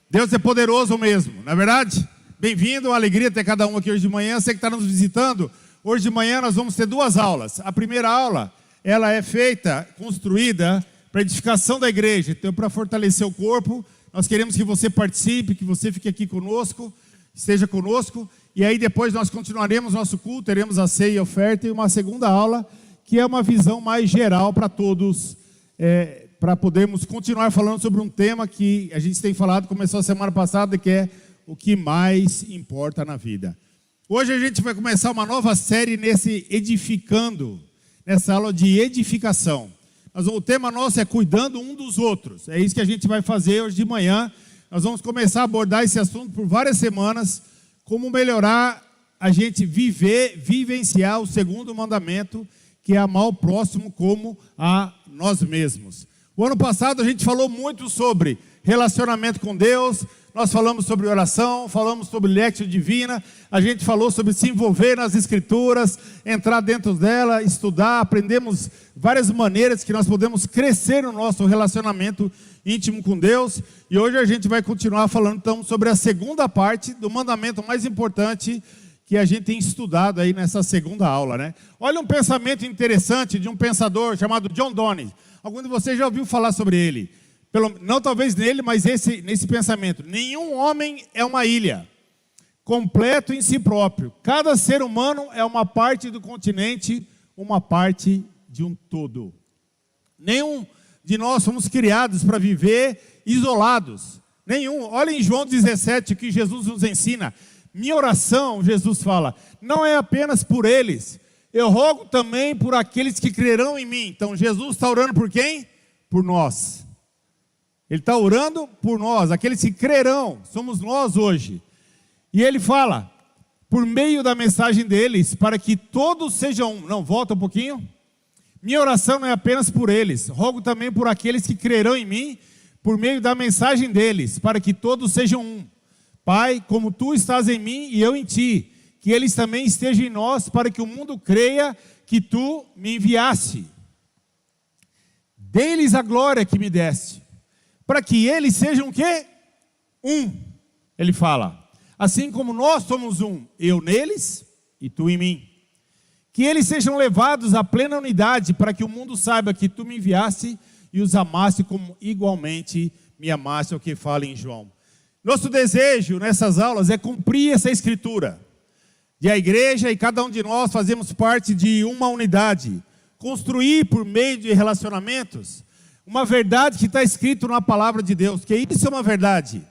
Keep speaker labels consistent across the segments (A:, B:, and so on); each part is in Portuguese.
A: Deus é poderoso mesmo, não é verdade? Bem-vindo, uma alegria ter cada um aqui hoje de manhã. Você que está nos visitando, hoje de manhã nós vamos ter duas aulas. A primeira aula, ela é construída para edificação da igreja. Então, para fortalecer o corpo, nós queremos que você participe, que você fique aqui conosco, esteja conosco. E aí depois nós continuaremos nosso culto, teremos a ceia e a oferta e uma segunda aula, que é uma visão mais geral para todos, para podermos continuar falando sobre um tema que a gente tem falado, começou a semana passada, que é o que mais importa na vida. Hoje a gente vai começar uma nova série nesse Edificando, nessa aula de edificação. O tema nosso é cuidando um dos outros. É isso que a gente vai fazer hoje de manhã. Nós vamos começar a abordar esse assunto por várias semanas, como melhorar a gente vivenciar o segundo mandamento, que é amar o próximo como a nós mesmos. O ano passado a gente falou muito sobre relacionamento com Deus, nós falamos sobre oração, falamos sobre Lectio Divina, a gente falou sobre se envolver nas Escrituras, entrar dentro dela, estudar, aprendemos várias maneiras que nós podemos crescer no nosso relacionamento íntimo com Deus. E hoje a gente vai continuar falando então sobre a segunda parte do mandamento mais importante que a gente tem estudado aí nessa segunda aula, né? Olha um pensamento interessante de um pensador chamado John Donne. Algum de vocês já ouviu falar sobre ele? Não talvez nele, mas nesse pensamento. Nenhum homem é uma ilha, completo em si próprio. Cada ser humano é uma parte do continente, uma parte de um todo. Nenhum de nós fomos criados para viver isolados. Nenhum. Olha em João 17 que Jesus nos ensina. Minha oração, Jesus fala, não é apenas por eles. Eu rogo também por aqueles que crerão em mim. Então Jesus está orando por quem? Por nós. Ele está orando por nós, aqueles que crerão, somos nós hoje. E ele fala, por meio da mensagem deles, para que todos sejam um. Não, volta um pouquinho. Minha oração não é apenas por eles, rogo também por aqueles que crerão em mim, por meio da mensagem deles, para que todos sejam um. Pai, como tu estás em mim e eu em ti, que eles também estejam em nós, para que o mundo creia que tu me enviaste. Dê-lhes a glória que me deste, para que eles sejam o quê? Um. Ele fala, assim como nós somos um, eu neles e tu em mim. Que eles sejam levados à plena unidade, para que o mundo saiba que tu me enviaste e os amaste como igualmente me amaste, é o que fala em João. Nosso desejo nessas aulas é cumprir essa escritura. E a igreja e cada um de nós fazemos parte de uma unidade. Construir por meio de relacionamentos uma verdade que está escrito na palavra de Deus, que isso é uma verdade,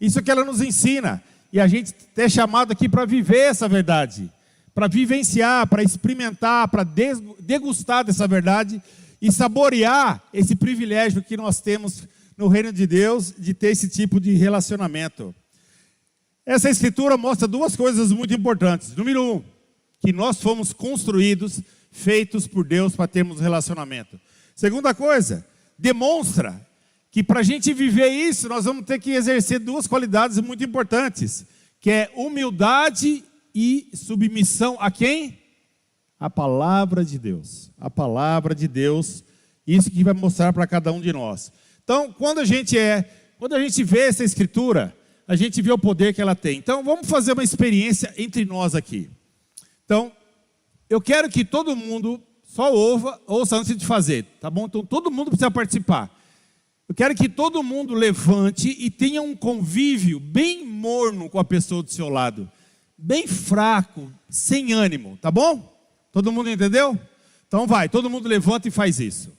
A: isso é que ela nos ensina, e a gente é chamado aqui para viver essa verdade, para vivenciar, para experimentar, para degustar dessa verdade, e saborear esse privilégio que nós temos no reino de Deus, de ter esse tipo de relacionamento. Essa escritura mostra duas coisas muito importantes. Número 1, que nós fomos construídos, feitos por Deus para termos relacionamento. Segunda coisa, demonstra que para a gente viver isso, nós vamos ter que exercer duas qualidades muito importantes, que é humildade e submissão a quem? A palavra de Deus. A palavra de Deus, isso que vai mostrar para cada um de nós. Então, quando a gente vê essa escritura, a gente vê o poder que ela tem. Então, vamos fazer uma experiência entre nós aqui. Então, eu quero que todo mundo só ouça antes de fazer, tá bom? Então todo mundo precisa participar. Eu quero que todo mundo levante e tenha um convívio bem morno com a pessoa do seu lado. Bem fraco, sem ânimo, tá bom? Todo mundo entendeu? Então vai, todo mundo levanta e faz isso.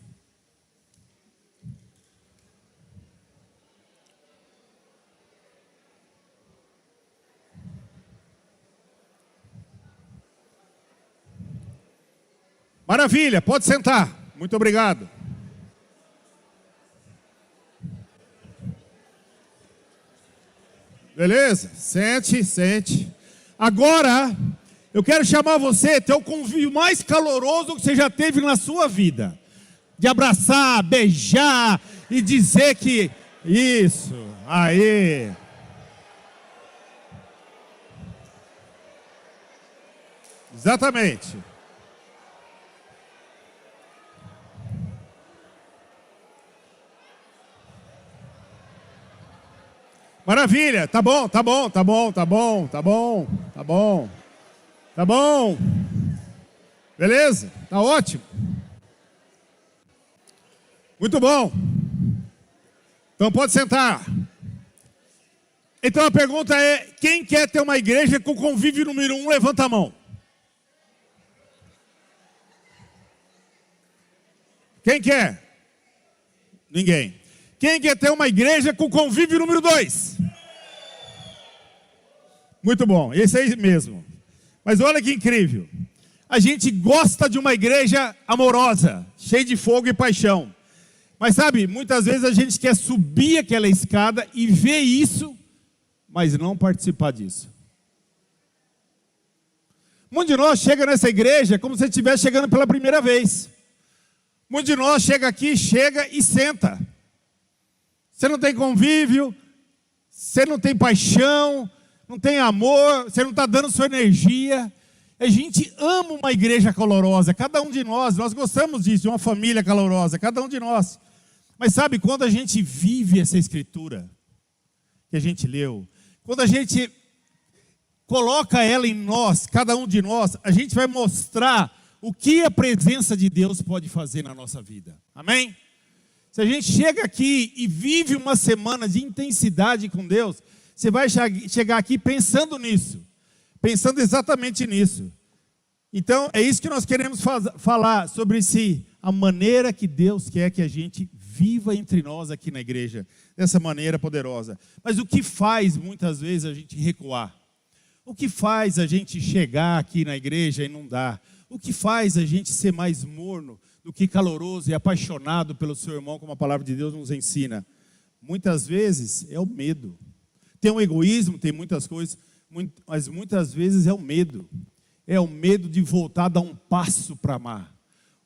A: Maravilha, pode sentar. Muito obrigado. Beleza? Sente. Agora, eu quero chamar você a ter o convívio mais caloroso que você já teve na sua vida. De abraçar, beijar e dizer que... Isso, aí. Exatamente. Maravilha, tá bom, tá bom, tá bom, tá bom, tá bom, tá bom, tá bom. Beleza? Tá ótimo. Muito bom. Então pode sentar. Então a pergunta é, quem quer ter uma igreja com convívio número 1, levanta a mão. Quem quer? Ninguém. Quem quer ter uma igreja com convívio número 2? Muito bom, esse aí mesmo. Mas olha que incrível. A gente gosta de uma igreja amorosa, cheia de fogo e paixão. Mas sabe, muitas vezes a gente quer subir aquela escada e ver isso, mas não participar disso. Muitos de nós chega nessa igreja como se estivesse chegando pela primeira vez. Muitos de nós chega aqui, chega e senta. Você não tem convívio, você não tem paixão, não tem amor, você não está dando sua energia. A gente ama uma igreja calorosa, cada um de nós gostamos disso, de uma família calorosa, cada um de nós. Mas sabe, quando a gente vive essa escritura que a gente leu, quando a gente coloca ela em nós, cada um de nós, a gente vai mostrar o que a presença de Deus pode fazer na nossa vida. Amém? Se a gente chega aqui e vive uma semana de intensidade com Deus, você vai chegar aqui pensando nisso, pensando exatamente nisso. Então, é isso que nós queremos falar sobre a maneira que Deus quer que a gente viva entre nós aqui na igreja, dessa maneira poderosa. Mas o que faz muitas vezes a gente recuar? O que faz a gente chegar aqui na igreja e não dar? O que faz a gente ser mais morno do que caloroso e apaixonado pelo seu irmão, como a palavra de Deus nos ensina? Muitas vezes é o medo. Tem o egoísmo, tem muitas coisas, mas muitas vezes é o medo. É o medo de voltar a dar um passo para amar.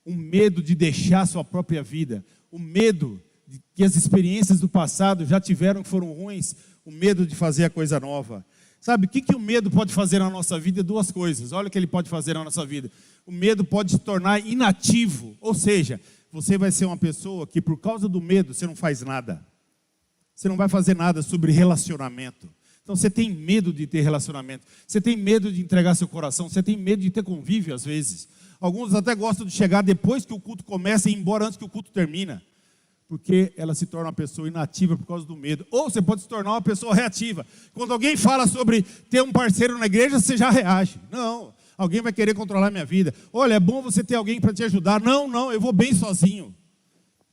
A: O medo de deixar a sua própria vida. O medo de que as experiências do passado já tiveram que foram ruins. O medo de fazer a coisa nova. Sabe, o que o medo pode fazer na nossa vida? Duas coisas. Olha o que ele pode fazer na nossa vida. O medo pode se tornar inativo. Ou seja, você vai ser uma pessoa que por causa do medo você não faz nada. Você não vai fazer nada sobre relacionamento. Então você tem medo de ter relacionamento. Você tem medo de entregar seu coração. Você tem medo de ter convívio às vezes. Alguns até gostam de chegar depois que o culto começa e ir embora antes que o culto termina. Porque ela se torna uma pessoa inativa por causa do medo. Ou você pode se tornar uma pessoa reativa. Quando alguém fala sobre ter um parceiro na igreja, você já reage. Não, alguém vai querer controlar minha vida. Olha, é bom você ter alguém para te ajudar. Não, eu vou bem sozinho.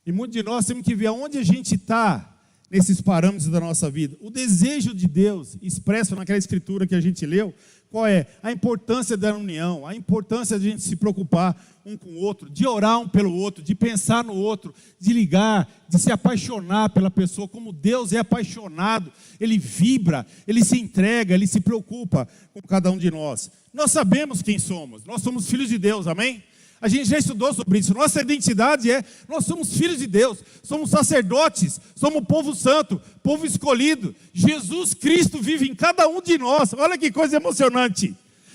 A: E muitos de nós temos que ver aonde a gente está nesses parâmetros da nossa vida. O desejo de Deus, expresso naquela escritura que a gente leu, qual é? A importância da união, a importância de a gente se preocupar um com o outro, de orar um pelo outro, de pensar no outro, de ligar, de se apaixonar pela pessoa, como Deus é apaixonado, Ele vibra, Ele se entrega, Ele se preocupa com cada um de nós. Nós sabemos quem somos, nós somos filhos de Deus, amém? A gente já estudou sobre isso. Nossa identidade nós somos filhos de Deus, somos sacerdotes, somos povo santo, povo escolhido. Jesus Cristo vive em cada um de nós. Olha que coisa emocionante.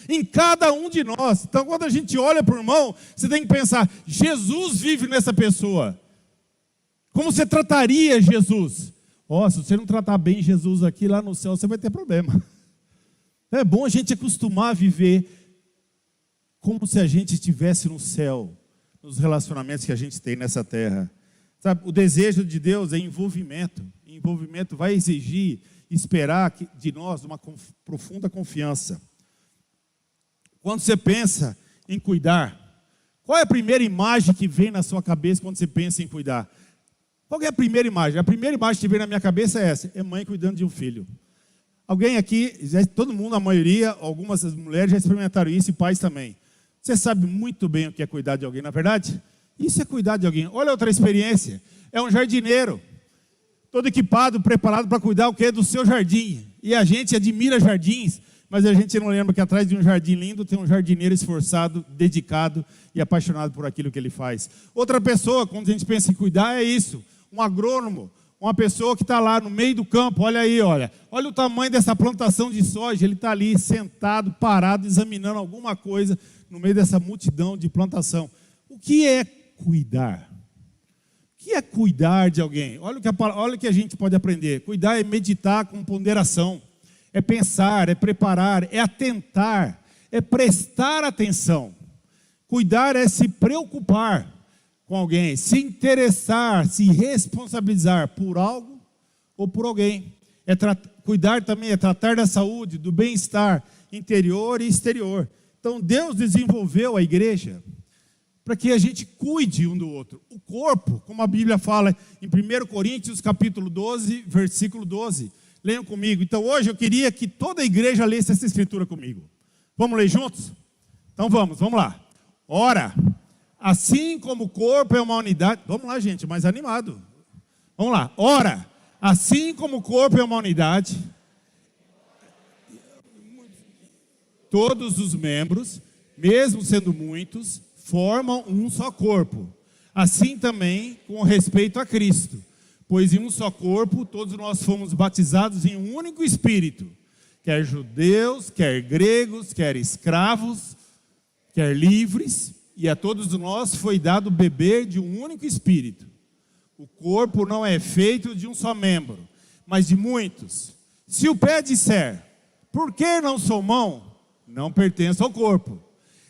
A: Em cada um de nós. Então quando a gente olha para o irmão, você tem que pensar, Jesus vive nessa pessoa. Como você trataria Jesus? Se você não tratar bem Jesus aqui, lá no céu, você vai ter problema. É bom a gente acostumar a viver como se a gente estivesse no céu, nos relacionamentos que a gente tem nessa terra. Sabe, o desejo de Deus é envolvimento. Envolvimento vai exigir, esperar de nós uma profunda confiança. Quando você pensa em cuidar, qual é a primeira imagem que vem na sua cabeça quando você pensa em cuidar? Qual é a primeira imagem? A primeira imagem que vem na minha cabeça é essa, é mãe cuidando de um filho. Alguém aqui, todo mundo, a maioria, algumas mulheres já experimentaram isso e pais também. Você sabe muito bem o que é cuidar de alguém, na verdade? Isso é cuidar de alguém. Olha outra experiência. É um jardineiro, todo equipado, preparado para cuidar o quê? Do seu jardim. E a gente admira jardins, mas a gente não lembra que atrás de um jardim lindo tem um jardineiro esforçado, dedicado e apaixonado por aquilo que ele faz. Outra pessoa, quando a gente pensa em cuidar, é isso. Um agrônomo, uma pessoa que está lá no meio do campo, olha aí, olha o tamanho dessa plantação de soja, ele está ali sentado, parado, examinando alguma coisa no meio dessa multidão de plantação. O que é cuidar? O que é cuidar de alguém? Olha o que a gente pode aprender. Cuidar é meditar com ponderação, é pensar, é preparar, é atentar, é prestar atenção. Cuidar é se preocupar com alguém, se interessar, se responsabilizar por algo ou por alguém. Cuidar também é tratar da saúde, do bem-estar interior e exterior. Então Deus desenvolveu a igreja para que a gente cuide um do outro. O corpo, como a Bíblia fala em 1 Coríntios capítulo 12, versículo 12. Leiam comigo. Então hoje eu queria que toda a igreja lesse essa escritura comigo. Vamos ler juntos? Então vamos lá. Ora, assim como o corpo é uma unidade... Vamos lá, gente, mais animado. Vamos lá. Ora, assim como o corpo é uma unidade, todos os membros, mesmo sendo muitos, formam um só corpo. Assim também com respeito a Cristo. Pois em um só corpo, todos nós fomos batizados em um único Espírito. Quer judeus, quer gregos, quer escravos, quer livres, e a todos nós foi dado beber de um único Espírito. O corpo não é feito de um só membro, mas de muitos. Se o pé disser, por que não sou mão? Não pertence ao corpo.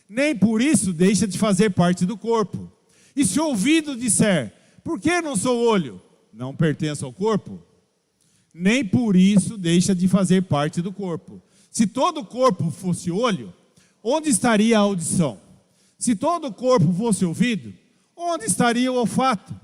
A: Nem por isso deixa de fazer parte do corpo. E se o ouvido disser, por que não sou olho? Não pertence ao corpo. Nem por isso deixa de fazer parte do corpo. Se todo o corpo fosse olho, onde estaria a audição? Se todo o corpo fosse ouvido, onde estaria o olfato?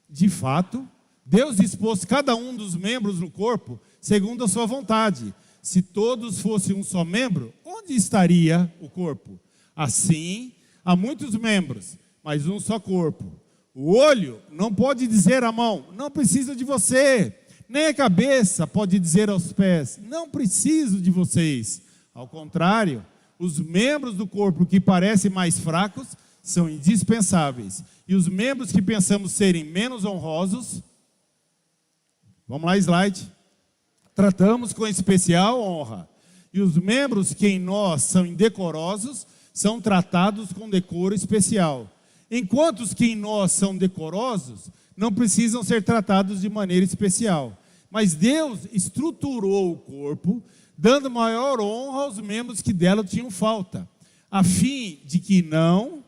A: De fato, Deus dispôs cada um dos membros no corpo segundo a sua vontade. Se todos fossem um só membro, onde estaria o corpo? Assim, há muitos membros, mas um só corpo. O olho não pode dizer à mão, não preciso de você. Nem a cabeça pode dizer aos pés, não preciso de vocês. Ao contrário, os membros do corpo que parecem mais fracos são indispensáveis. E os membros que pensamos serem menos honrosos, vamos lá, slide. Tratamos com especial honra. E os membros que em nós são indecorosos, são tratados com decoro especial. Enquanto os que em nós são decorosos, não precisam ser tratados de maneira especial. Mas Deus estruturou o corpo, dando maior honra aos membros que dela tinham falta, a fim de que não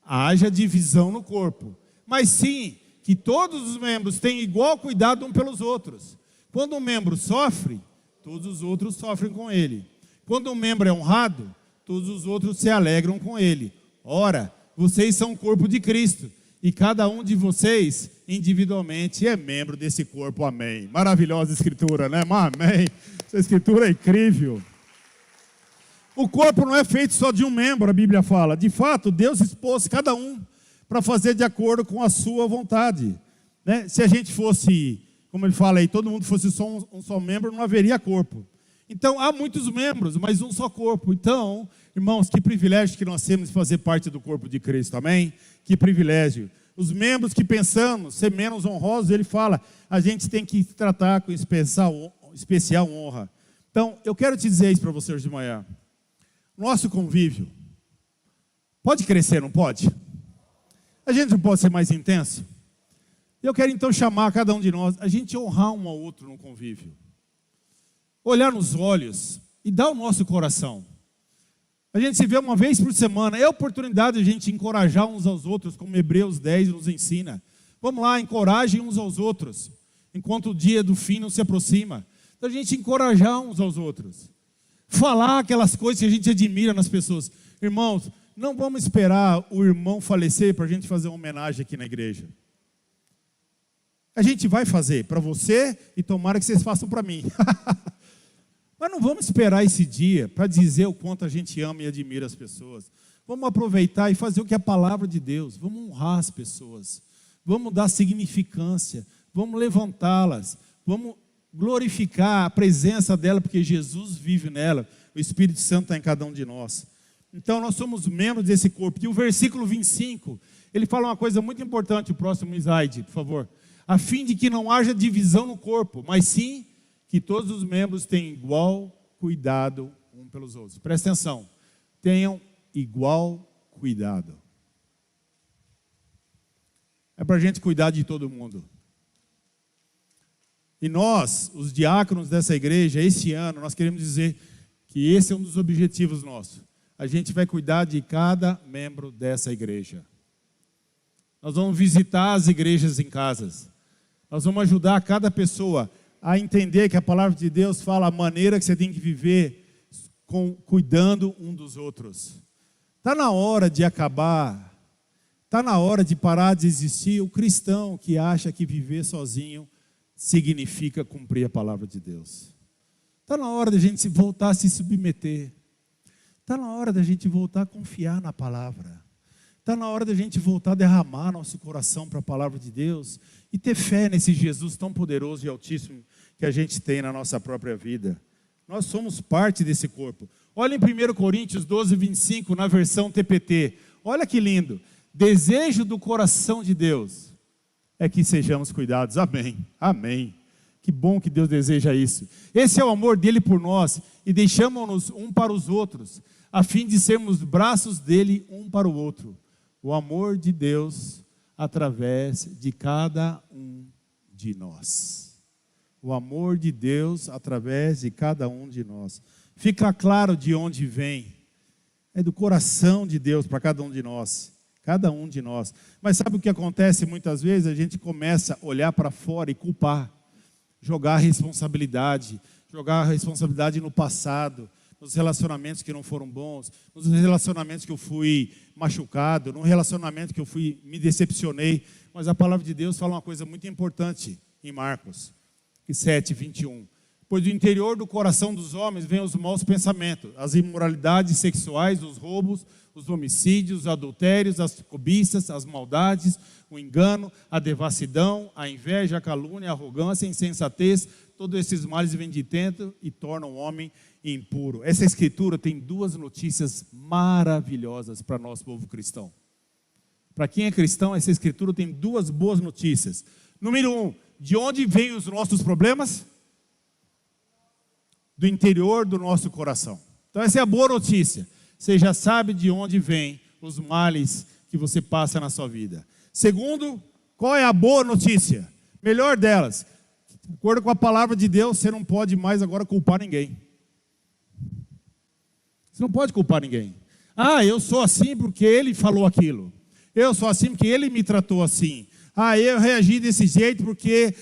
A: haja divisão no corpo, mas sim que todos os membros tenham igual cuidado uns pelos outros. Quando um membro sofre, todos os outros sofrem com ele. Quando um membro é honrado, todos os outros se alegram com ele. Ora, vocês são o corpo de Cristo, e cada um de vocês, individualmente, é membro desse corpo. Amém. Maravilhosa escritura, né? Amém. Essa escritura é incrível. O corpo não é feito só de um membro, a Bíblia fala. De fato, Deus expôs cada um para fazer de acordo com a sua vontade. Né? Se a gente fosse, como ele fala aí, todo mundo fosse só um só membro, não haveria corpo. Então, há muitos membros, mas um só corpo. Então, irmãos, que privilégio que nós temos de fazer parte do corpo de Cristo, amém? Que privilégio. Os membros que pensamos ser menos honrosos, ele fala, a gente tem que tratar com especial honra. Então, eu quero te dizer isso para você hoje de manhã. Nosso convívio pode crescer, não pode? A gente não pode ser mais intenso? Eu quero então chamar cada um de nós, a gente honrar um ao outro no convívio. Olhar nos olhos e dar o nosso coração. A gente se vê uma vez por semana, é a oportunidade de a gente encorajar uns aos outros, como Hebreus 10 nos ensina. Vamos lá, encorajem uns aos outros, enquanto o dia do fim não se aproxima. Então a gente encorajar uns aos outros. Falar aquelas coisas que a gente admira nas pessoas. Irmãos, não vamos esperar o irmão falecer para a gente fazer uma homenagem aqui na igreja. A gente vai fazer para você e tomara que vocês façam para mim. Mas não vamos esperar esse dia para dizer o quanto a gente ama e admira as pessoas. Vamos aproveitar e fazer o que é a palavra de Deus. Vamos honrar as pessoas. Vamos dar significância. Vamos levantá-las. Vamos glorificar a presença dela, porque Jesus vive nela. O Espírito Santo está em cada um de nós. Então nós somos membros desse corpo. E o versículo 25, ele fala uma coisa muito importante. O próximo slide, por favor. A fim de que não haja divisão no corpo, mas sim que todos os membros tenham igual cuidado um pelos outros. Presta atenção, tenham igual cuidado. é para a gente cuidar de todo mundo. E nós, os diáconos dessa igreja, esse ano, nós queremos dizer que esse é um dos objetivos nossos. A gente vai cuidar de cada membro dessa igreja. Nós vamos visitar as igrejas em casas. Nós vamos ajudar cada pessoa a entender que a palavra de Deus fala a maneira que você tem que viver cuidando um dos outros. Está na hora de acabar, está na hora de parar de existir o cristão que acha que viver sozinho significa cumprir a palavra de Deus. Está na hora da gente voltar a se submeter. Está na hora da gente voltar a confiar na palavra. Está na hora da gente voltar a derramar nosso coração para a palavra de Deus e ter fé nesse Jesus tão poderoso e altíssimo que a gente tem na nossa própria vida. Nós somos parte desse corpo. Olha em 1 Coríntios 12, 25, na versão TPT. Olha que lindo. Desejo do coração de Deus é que sejamos cuidados. Amém. Amém. Que bom que Deus deseja isso. Esse é o amor dele por nós e deixamos-nos um para os outros, a fim de sermos braços dele um para o outro. O amor de Deus através de cada um de nós. O amor de Deus através de cada um de nós. Fica claro de onde vem. É do coração de Deus para cada um de nós. Cada um de nós. Mas sabe o que acontece muitas vezes? A gente começa a olhar para fora e culpar. Jogar a responsabilidade no passado, nos relacionamentos que não foram bons, nos relacionamentos que eu fui machucado, no relacionamento que eu me decepcionei. Mas a palavra de Deus fala uma coisa muito importante em Marcos 7, 21. Pois do interior do coração dos homens vêm os maus pensamentos, as imoralidades sexuais, os roubos, os homicídios, os adultérios, as cobiças, as maldades, o engano, a devassidão, a inveja, a calúnia, a arrogância, a insensatez. Todos esses males vêm de dentro e tornam o homem impuro. Essa escritura tem duas notícias maravilhosas para nós, povo cristão. Para quem é cristão, essa escritura tem duas boas notícias. Número 1, de onde vêm os nossos problemas? Do interior do nosso coração. Então essa é a boa notícia. Você já sabe de onde vêm os males que você passa na sua vida. Segundo, qual é a boa notícia? Melhor delas, de acordo com a palavra de Deus, você não pode mais agora culpar ninguém. Você não pode culpar ninguém. Ah, eu sou assim porque ele falou aquilo. Eu sou assim porque ele me tratou assim. Ah, eu reagi desse jeito porque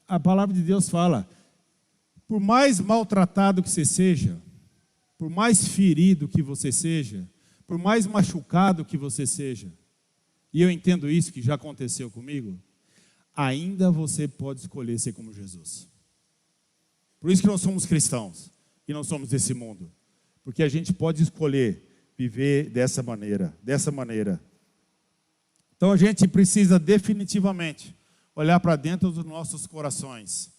A: a palavra de Deus fala, por mais maltratado que você seja, por mais ferido que você seja, por mais machucado que você seja, e eu entendo isso que já aconteceu comigo, ainda você pode escolher ser como Jesus. Por isso que nós somos cristãos e não somos desse mundo, porque a gente pode escolher viver dessa maneira, Então a gente precisa definitivamente olhar para dentro dos nossos corações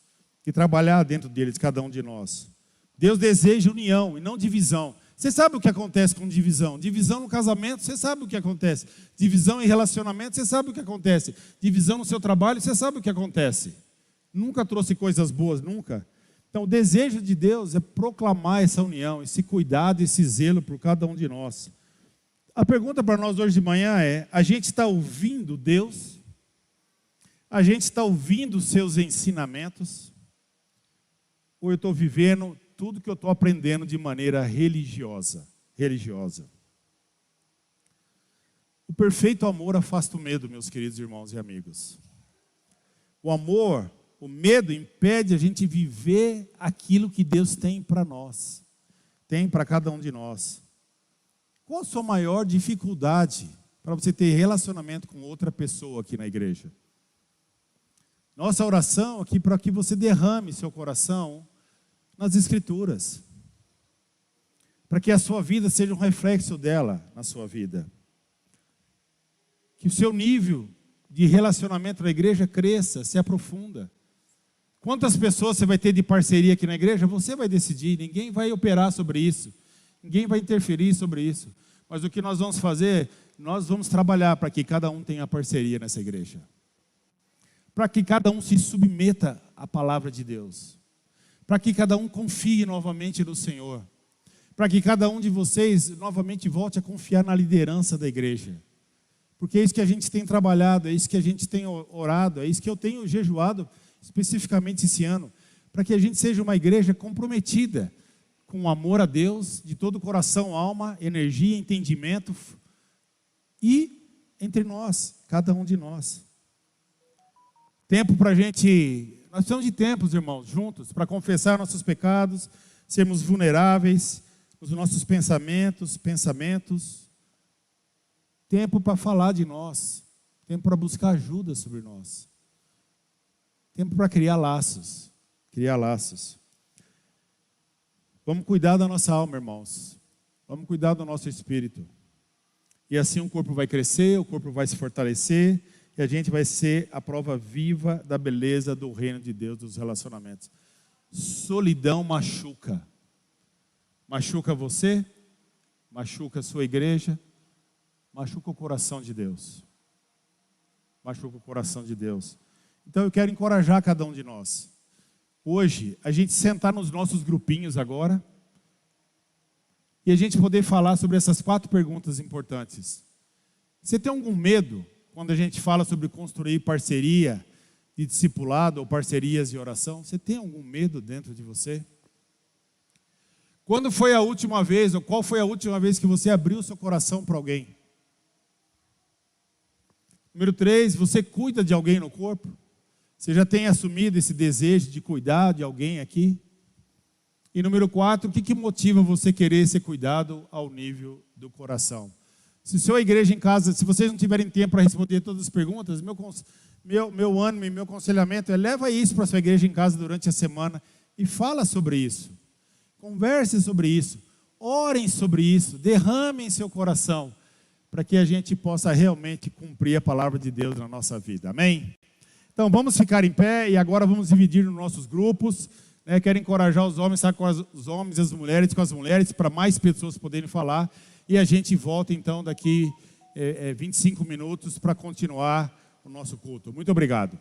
A: e trabalhar dentro deles, cada um de nós. Deus deseja união e não divisão. Você sabe o que acontece com divisão? Divisão no casamento, você sabe o que acontece. Divisão em relacionamento, você sabe o que acontece. Divisão no seu trabalho, você sabe o que acontece. Nunca trouxe coisas boas, nunca. Então o desejo de Deus é proclamar essa união, esse cuidado, esse zelo por cada um de nós. A pergunta para nós hoje de manhã é, a gente está ouvindo Deus? A gente está ouvindo os seus ensinamentos? Ou eu estou vivendo tudo que eu estou aprendendo de maneira religiosa? O perfeito amor afasta o medo, meus queridos irmãos e amigos. O amor, o medo impede a gente viver aquilo que Deus tem para nós. Tem para cada um de nós. Qual a sua maior dificuldade para você ter relacionamento com outra pessoa aqui na igreja? Nossa oração aqui para que você derrame seu coração nas Escrituras, para que a sua vida seja um reflexo dela na sua vida, que o seu nível de relacionamento na igreja cresça, se aprofunda. Quantas pessoas você vai ter de parceria aqui na igreja? Você vai decidir, ninguém vai operar sobre isso, ninguém vai interferir sobre isso, mas o que nós vamos fazer, nós vamos trabalhar para que cada um tenha parceria nessa igreja, para que cada um se submeta à palavra de Deus, para que cada um confie novamente no Senhor, para que cada um de vocês novamente volte a confiar na liderança da igreja, porque é isso que a gente tem trabalhado, é isso que a gente tem orado, é isso que eu tenho jejuado especificamente esse ano, para que a gente seja uma igreja comprometida com o amor a Deus, de todo o coração, alma, energia, entendimento, e entre nós, cada um de nós. Tempo para a gente, nós precisamos de tempos, irmãos, juntos, para confessar nossos pecados, sermos vulneráveis nos nossos pensamentos. Tempo para falar de nós, tempo para buscar ajuda sobre nós, tempo para criar laços. Vamos cuidar da nossa alma, irmãos. Vamos cuidar do nosso espírito. E assim o corpo vai crescer, o corpo vai se fortalecer, e a gente vai ser a prova viva da beleza do reino de Deus, dos relacionamentos. Solidão machuca. Machuca você, machuca a sua igreja, machuca o coração de Deus. Machuca o coração de Deus. Então eu quero encorajar cada um de nós. Hoje, a gente sentar nos nossos grupinhos agora e a gente poder falar sobre essas 4 perguntas importantes. Você tem algum medo quando a gente fala sobre construir parceria de discipulado ou parcerias de oração? Você tem algum medo dentro de você? Quando foi a última vez, ou qual foi a última vez que você abriu seu coração para alguém? Número 3, você cuida de alguém no corpo? Você já tem assumido esse desejo de cuidar de alguém aqui? E número 4, o que motiva você querer ser cuidado ao nível do coração? Se sua igreja em casa, se vocês não tiverem tempo para responder todas as perguntas, meu ânimo e meu aconselhamento é: leva isso para a sua igreja em casa durante a semana e fala sobre isso. Converse sobre isso, orem sobre isso, derramem seu coração, para que a gente possa realmente cumprir a palavra de Deus na nossa vida. Amém? Então vamos ficar em pé e agora vamos dividir nos nossos grupos. Quero encorajar os homens, estar com os homens e as mulheres, com as mulheres, para mais pessoas poderem falar. E a gente volta então daqui 25 minutos para continuar o nosso culto. Muito obrigado.